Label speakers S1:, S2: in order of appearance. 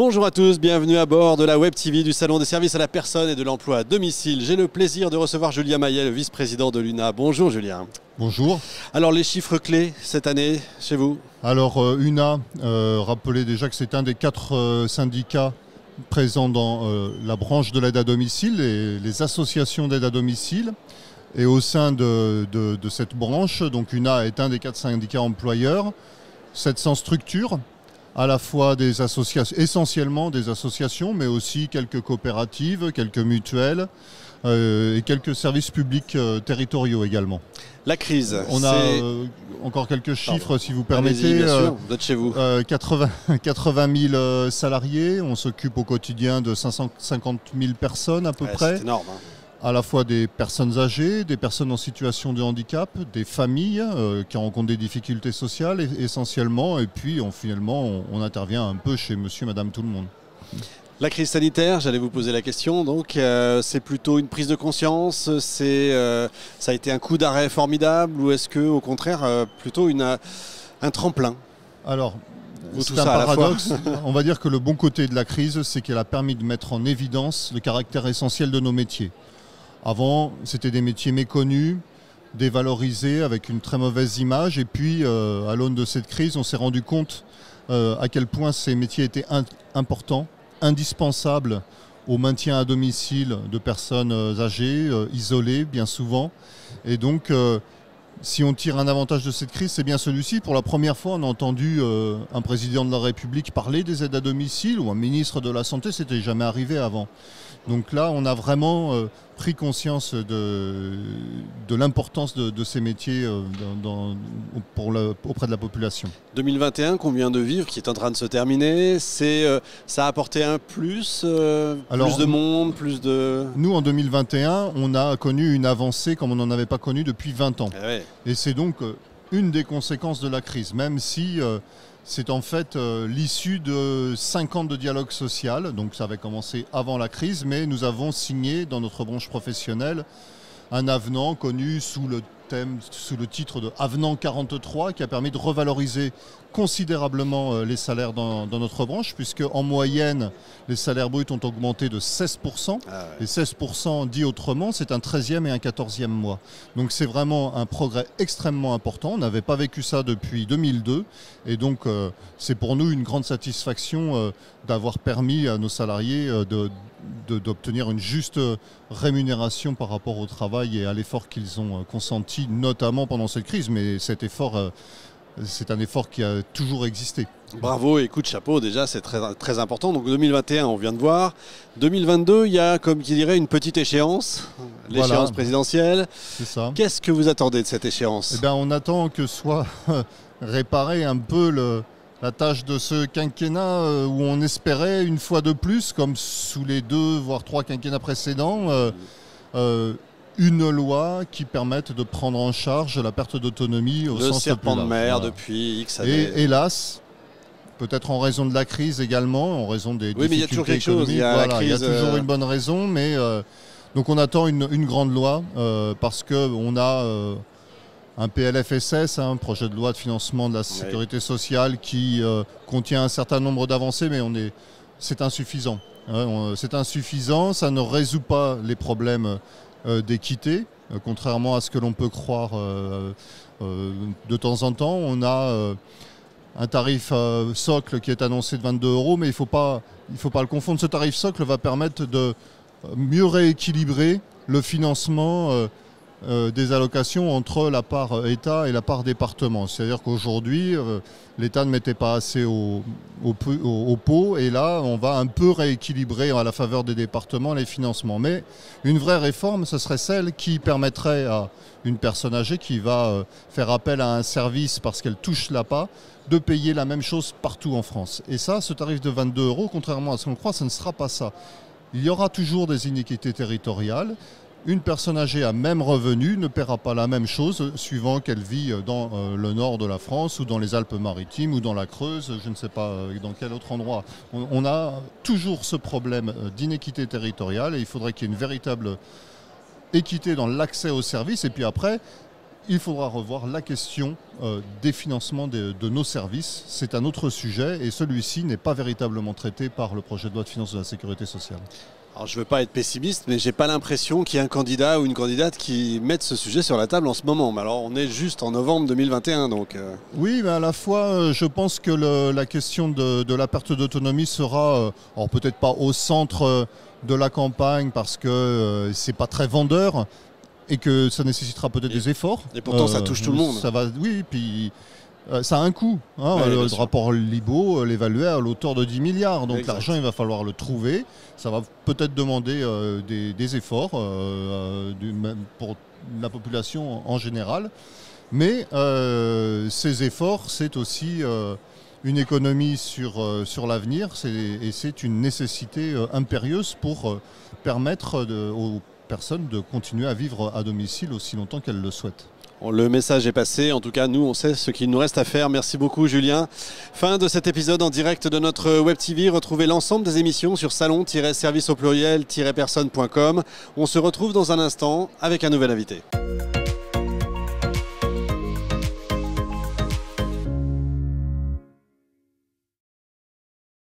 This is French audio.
S1: Bonjour à tous, bienvenue à bord de la Web TV du Salon des services à la personne et de l'emploi à domicile. J'ai le plaisir de recevoir Julien Maillet, le vice-président de l'UNA. Bonjour Julien.
S2: Bonjour.
S1: Alors les chiffres clés cette année chez vous?
S2: Alors UNA, rappelez déjà que c'est un des 4 syndicats présents dans la branche de l'aide à domicile et les associations d'aide à domicile. Et au sein de cette branche, donc UNA est un des 4 syndicats employeurs, 700 structures, à la fois des associations, essentiellement des associations, mais aussi quelques coopératives, quelques mutuelles et quelques services publics territoriaux également.
S1: La crise.
S2: On a encore quelques chiffres, si vous permettez.
S1: Bien sûr, vous êtes chez vous.
S2: 80 000 salariés, on s'occupe au quotidien de 550 000 personnes à peu près.
S1: C'est énorme.
S2: À la fois des personnes âgées, des personnes en situation de handicap, des familles qui rencontrent des difficultés sociales essentiellement, et puis finalement on intervient un peu chez monsieur, madame, tout le monde.
S1: La crise sanitaire, j'allais vous poser la question, donc c'est plutôt une prise de conscience, ça a été un coup d'arrêt formidable, ou est-ce que au contraire plutôt un tremplin?
S2: Alors,
S1: c'est
S2: un paradoxe. On va dire que le bon côté de la crise, c'est qu'elle a permis de mettre en évidence le caractère essentiel de nos métiers. Avant, c'était des métiers méconnus, dévalorisés, avec une très mauvaise image. Et puis, à l'aune de cette crise, on s'est rendu compte à quel point ces métiers étaient importants, indispensables au maintien à domicile de personnes âgées, isolées bien souvent. Et donc, si on tire un avantage de cette crise, c'est bien celui-ci. Pour la première fois, on a entendu un président de la République parler des aides à domicile ou un ministre de la Santé, c'était jamais arrivé avant. Donc là, on a vraiment pris conscience de l'importance de ces métiers auprès de la population.
S1: 2021 qu'on vient de vivre, qui est en train de se terminer, ça a apporté un plus, plus de monde, plus de...
S2: Nous, en 2021, on a connu une avancée comme on n'en avait pas connu depuis 20 ans.
S1: Ah ouais.
S2: Et c'est donc une des conséquences de la crise, même si... c'est en fait l'issue de 5 ans de dialogue social, donc ça avait commencé avant la crise, mais nous avons signé dans notre branche professionnelle un avenant connu sous le titre de Avenant 43 qui a permis de revaloriser considérablement les salaires dans notre branche, puisque en moyenne les salaires bruts ont augmenté de 16%.
S1: Ah ouais.
S2: Et 16% dit autrement, c'est un 13e et un 14e mois. Donc c'est vraiment un progrès extrêmement important. On n'avait pas vécu ça depuis 2002. Et donc c'est pour nous une grande satisfaction d'avoir permis à nos salariés d'obtenir une juste rémunération par rapport au travail et à l'effort qu'ils ont consenti, notamment pendant cette crise. Mais cet effort, c'est un effort qui a toujours existé.
S1: Bravo et coup de chapeau, déjà c'est très, très important. Donc 2021, on vient de voir. 2022, il y a, comme qui dirait, une petite échéance, l'échéance présidentielle.
S2: C'est ça.
S1: Qu'est-ce que vous attendez de cette échéance?
S2: Eh bien, on attend que soit réparé un peu la tâche de ce quinquennat où on espérait une fois de plus, comme sous les 2 voire 3 quinquennats précédents, une loi qui permette de prendre en charge la perte d'autonomie au sens le plus large. Le serpent
S1: de mer depuis X années.
S2: Et hélas, peut-être en raison de la crise également, en raison des difficultés
S1: mais il y a toujours quelque chose.
S2: Il y a toujours une bonne raison, mais donc on attend une grande loi parce qu'on a un PLFSS, un projet de loi de financement de la sécurité sociale qui contient un certain nombre d'avancées, mais c'est insuffisant. C'est insuffisant, ça ne résout pas les problèmes d'équité, contrairement à ce que l'on peut croire de temps en temps. On a un tarif socle qui est annoncé de 22 €, mais il faut pas le confondre. Ce tarif socle va permettre de mieux rééquilibrer le financement des allocations entre la part État et la part département. C'est-à-dire qu'aujourd'hui, l'État ne mettait pas assez au pot, et là, on va un peu rééquilibrer à la faveur des départements les financements. Mais une vraie réforme, ce serait celle qui permettrait à une personne âgée qui va faire appel à un service parce qu'elle touche l'APA, de payer la même chose partout en France. Et ça, ce tarif de 22 €, contrairement à ce qu'on croit, ce ne sera pas ça. Il y aura toujours des inéquités territoriales. Une personne âgée à même revenu ne paiera pas la même chose suivant qu'elle vit dans le nord de la France ou dans les Alpes-Maritimes ou dans la Creuse, je ne sais pas dans quel autre endroit. On a toujours ce problème d'inéquité territoriale et il faudrait qu'il y ait une véritable équité dans l'accès aux services. Et puis après, il faudra revoir la question des financements de nos services. C'est un autre sujet et celui-ci n'est pas véritablement traité par le projet de loi de finances de la sécurité sociale.
S1: Alors je ne veux pas être pessimiste, mais j'ai pas l'impression qu'il y ait un candidat ou une candidate qui mette ce sujet sur la table en ce moment. Mais alors on est juste en novembre 2021, donc...
S2: Oui, mais à la fois, je pense que la question de la perte d'autonomie sera, alors peut-être pas au centre de la campagne parce que c'est pas très vendeur et que ça nécessitera peut-être des efforts.
S1: Et pourtant ça touche tout le monde.
S2: Ça va, oui, puis... ça a un coût. Le rapport Libaud l'évaluait à l'auteur de 10 milliards. Donc l'argent, il va falloir le trouver. Ça va peut-être demander des efforts pour la population en général. Mais ces efforts, c'est aussi une économie sur l'avenir. Et c'est une nécessité impérieuse pour permettre aux personnes de continuer à vivre à domicile aussi longtemps qu'elles le souhaitent.
S1: Le message est passé, en tout cas nous on sait ce qu'il nous reste à faire. Merci beaucoup Julien. Fin de cet épisode en direct de notre Web TV. Retrouvez l'ensemble des émissions sur salon-service au pluriel-personne.com. On se retrouve dans un instant avec un nouvel invité.